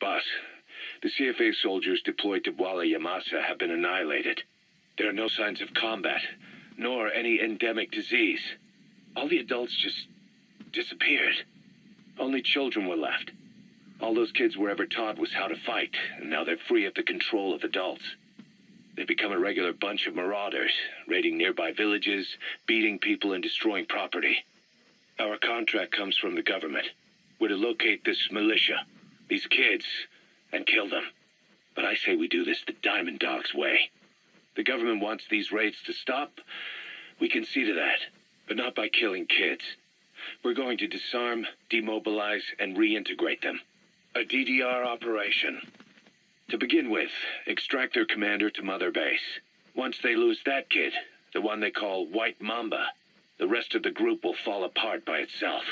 Boss, the CFA soldiers deployed to Bwala Yamasa have been annihilated. There are no signs of combat, nor any endemic disease. All the adults just disappeared. Only children were left. All those kids were ever taught was how to fight, and now they're free of the control of adults. They've become a regular bunch of marauders, raiding nearby villages, beating people and destroying property. Our contract comes from the government. We're to locate this militia, these kids, and kill them. But I say we do this the Diamond Dogs way. The government wants these raids to stop. We can see to that, but not by killing kids. We're going to disarm, demobilize, and reintegrate them. A DDR operation. To begin with, extract their commander to Mother Base. Once they lose that kid, the one they call White Mamba, the rest of the group will fall apart by itself.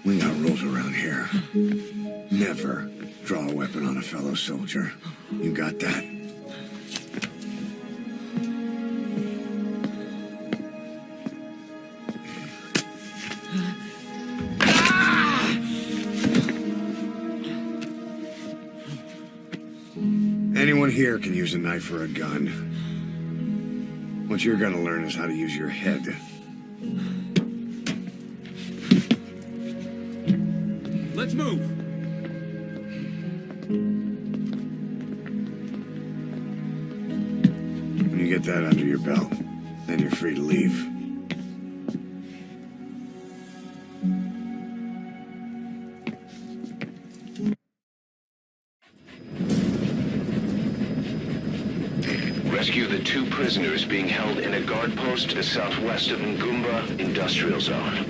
We got rules around here. Never draw a weapon on a fellow soldier. You got that? Anyone here can use a knife or a gun. What you're gonna learn is how to use your head. Let's move! When you get that under your belt, then you're free to leave. Rescue the 2 prisoners being held in a guard post to the southwest of Ngumba Industrial Zone.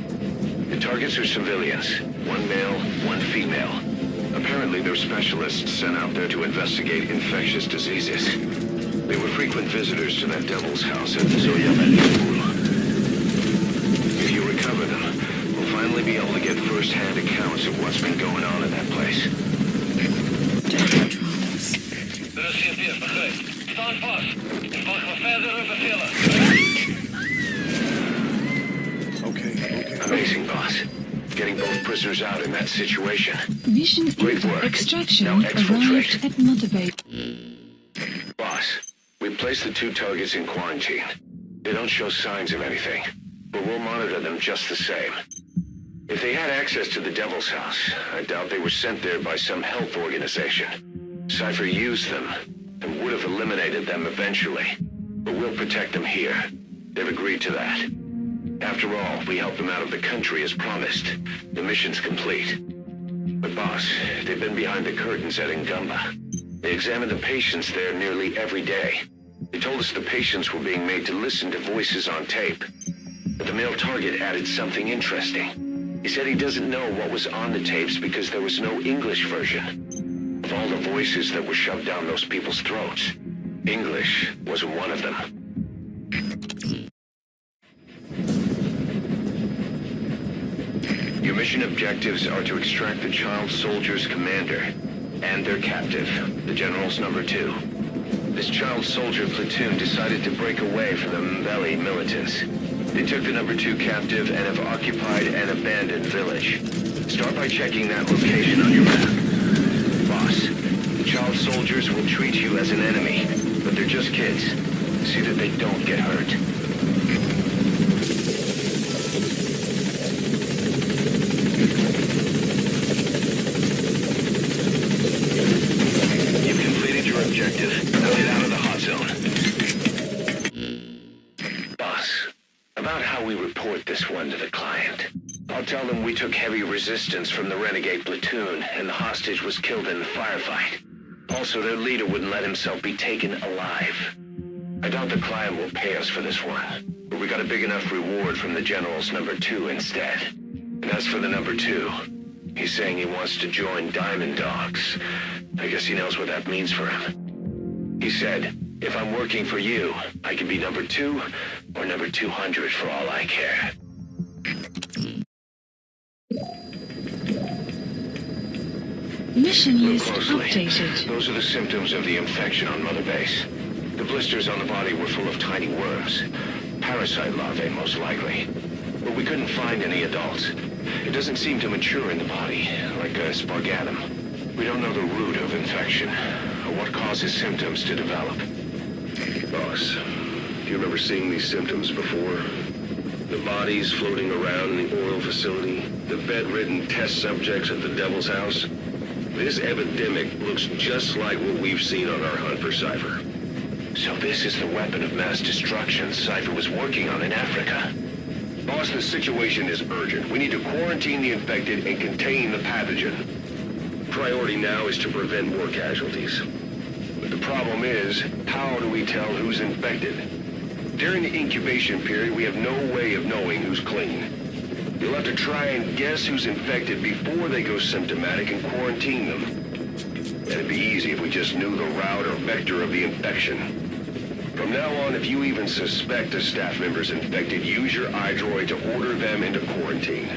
The targets are civilians, 1 male, 1 female. Apparently they're specialists sent out there to investigate infectious diseases. They were frequent visitors to that devil's house at Zoya Malibul. If you recover them, we'll finally be able to get first-hand accounts of what's been going on in that place. Stand fast. Ik wacht voor verdere bevelen. Okay. Amazing, boss. getting both prisoners out in that situation. Mission Great work. extraction Now exfiltrate. arrived at Mother Base. Boss, we placed the 2 targets in quarantine. They don't show signs of anything, but we'll monitor them just the same. If they had access to the Devil's House, I doubt they were sent there by some health organization. Cypher used them and would have eliminated them eventually, but we'll protect them here. They've agreed to that. After all, we helped them out of the country as promised. The mission's complete. But boss, they've been behind the curtains at Ngumba. They examined the patients there nearly every day. They told us the patients were being made to listen to voices on tape. But the male target added something interesting. He said he doesn't know what was on the tapes because there was no English version. Of all the voices that were shoved down those people's throats, English wasn't one of them. Your mission objectives are to extract the child soldier's commander and their captive, the General's number 2. This child soldier platoon decided to break away from the Mbeli militants. They took the number 2 captive and have occupied an abandoned village. Start by checking that location on your map. Boss, the child soldiers will treat you as an enemy, but they're just kids. See that they don't get hurt. You've completed your objective. Now get out of the hot zone. Boss, about how we report this one to the client. I'll tell them we took heavy resistance from the renegade platoon and the hostage was killed in the firefight. Also, their leader wouldn't let himself be taken alive. I doubt the client will pay us for this one, but we got a big enough reward from the General's number 2 instead. And as for the number 2, he's saying he wants to join Diamond Dogs. I guess he knows what that means for him. He said, if I'm working for you, I can be number 2 or number 200 for all I care. Mission Look list closely. updated. Those are the symptoms of the infection on Mother Base. The blisters on the body were full of tiny worms. Parasite larvae, most likely. But we couldn't find any adults. It doesn't seem to mature in the body, like a spargatum. We don't know the root of infection, or what causes symptoms to develop. Boss, do you remember seeing these symptoms before? The bodies floating around in the oil facility, the bedridden test subjects at the Devil's House. This epidemic looks just like what we've seen on our hunt for Cypher. So this is the weapon of mass destruction Cypher was working on in Africa. Boss, the situation is urgent. We need to quarantine the infected and contain the pathogen. Priority now is to prevent more casualties. But the problem is, how do we tell who's infected? During the incubation period, we have no way of knowing who's clean. You'll have to try and guess who's infected before they go symptomatic and quarantine them. It'd be easy if we just knew the route or vector of the infection. From now on, if you even suspect a staff member's infected, use your iDroid to order them into quarantine.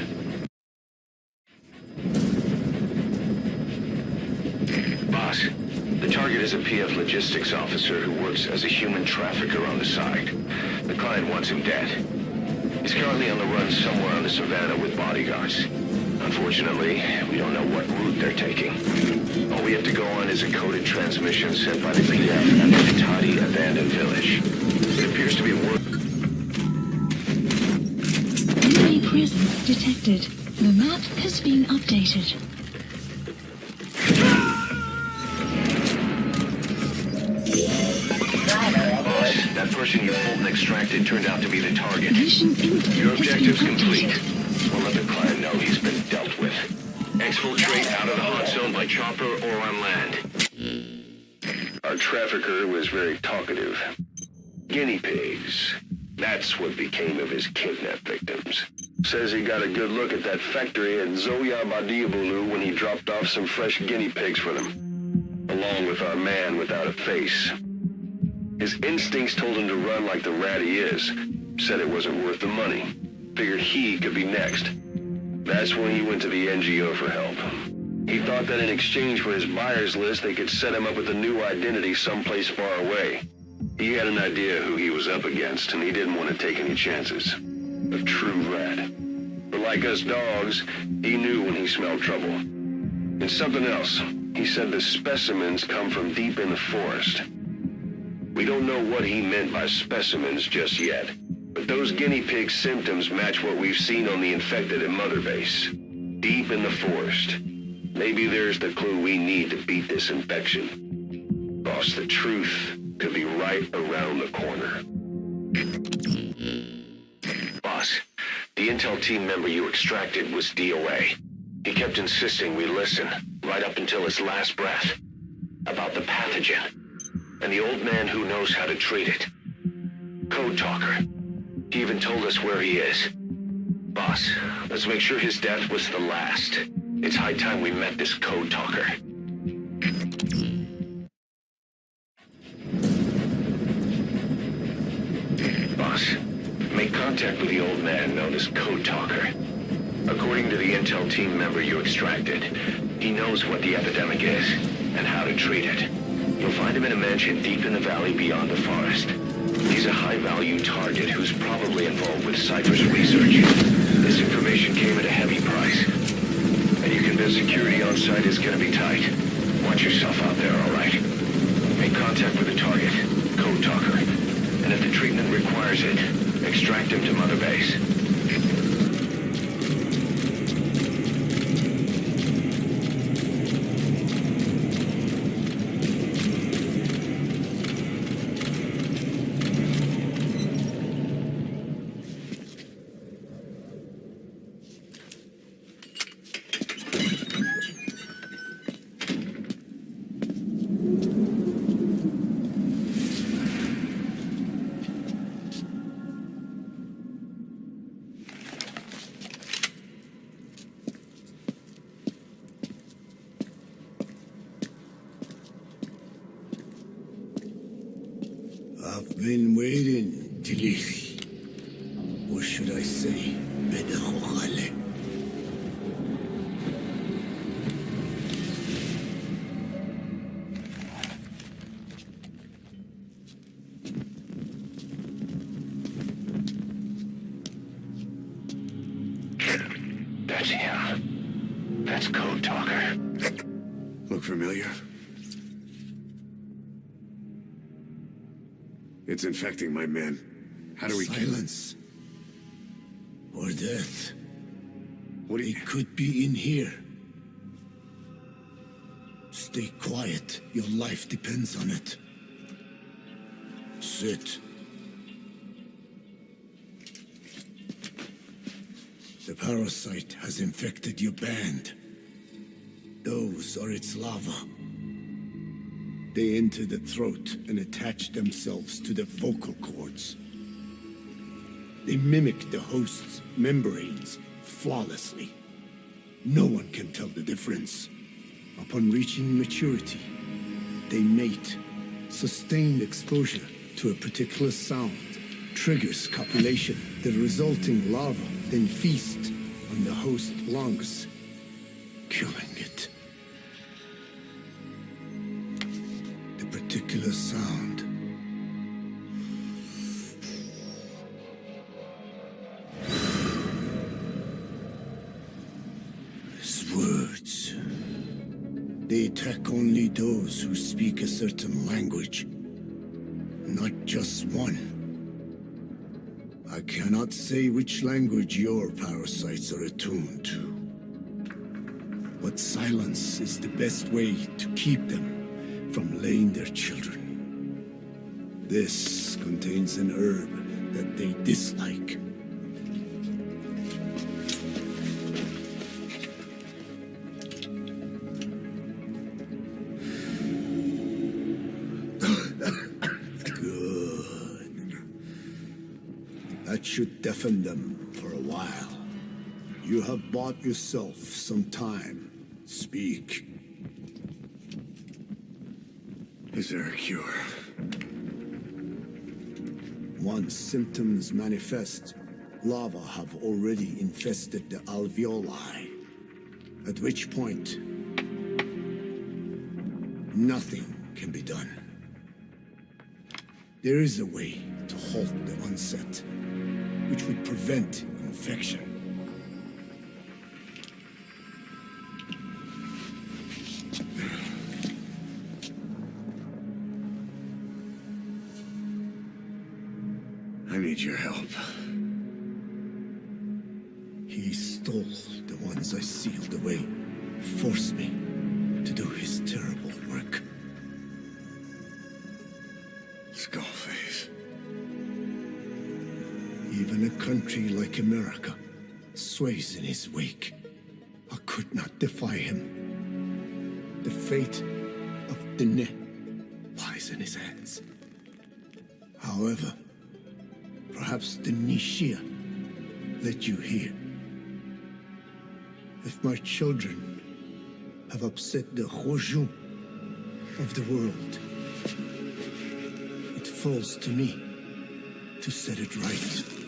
Boss, the target is a PF logistics officer who works as a human trafficker on the side. The client wants him dead. He's currently on the run somewhere on the savannah with bodyguards. Unfortunately, we don't know what route they're taking. All we have to go on is a coded transmission sent by the PF at the Itati abandoned village. It appears to be work. Enemy presence detected. The map has been updated. That person you pulled and extracted turned out to be the target. Mission info Your has been objective's complete. updated. We'll let the client know he's been dealt with. Exfiltrate out of the hot zone by chopper or on land. Our trafficker was very talkative. Guinea pigs. That's what became of his kidnapped victims. Says he got a good look at that factory at Zoya Badiabulu when he dropped off some fresh guinea pigs for them, along with our man without a face. His instincts told him to run like the rat he is. Said it wasn't worth the money. Figured he could be next. That's when he went to the NGO for help. He thought that in exchange for his buyer's list, they could set him up with a new identity someplace far away. He had an idea who he was up against, and he didn't want to take any chances. A true rat. But like us dogs, he knew when he smelled trouble. And something else. He said the specimens come from deep in the forest. We don't know what he meant by specimens just yet, but those guinea pig symptoms match what we've seen on the infected at Mother Base. Deep in the forest. Maybe there's the clue we need to beat this infection. Boss, the truth could be right around the corner. Boss, the intel team member you extracted was DOA. He kept insisting we listen, right up until his last breath, about the pathogen, and the old man who knows how to treat it. Code talker. He even told us where he is. Boss, let's make sure his death was the last. It's high time we met this code talker. Boss, make contact with the old man known as Code Talker. According to the intel team member you extracted, he knows what the epidemic is and how to treat it. You'll find him in a mansion deep in the valley beyond the forest. He's a high-value target who's probably involved with Cypher's research. This information came at a heavy price. And you convinced security on site is gonna be tight. Watch yourself out there, all right? Make contact with the target, Code Talker. And if the treatment requires it, extract him to Mother Base. I've been waiting, Tilly. Or should I say, Bedakhale. That's him. That's Code Talker. Look familiar? It's infecting my men. How do we Silence. Or death. What do you... It could be in here. Stay quiet. Your life depends on it. Sit. The parasite has infected your band. Those are its larvae. They enter the throat and attach themselves to the vocal cords. They mimic the host's membranes flawlessly. No one can tell the difference. Upon reaching maturity, they mate. Sustained exposure to a particular sound triggers copulation. The resulting larva then feast on the host lungs, killing it. The particular sound is words. They attack only those who speak a certain language, not just one. I cannot say which language your parasites are attuned to, but silence is the best way to keep them from laying their children. This contains an herb that they dislike. That should deafen them for a while. You have bought yourself some time. Speak. Is there a cure? Once symptoms manifest, larvae have already infested the alveoli. At which point, nothing can be done. There is a way to halt the onset, which would prevent infection. I need your help. He stole the ones I sealed away, forced me to do his terrible work. Skullface. Even a country like America sways in his wake. I could not defy him. The fate of Dine lies in his hands. However, perhaps the Nishia led you here. If my children have upset the Rojun of the world, it falls to me to set it right.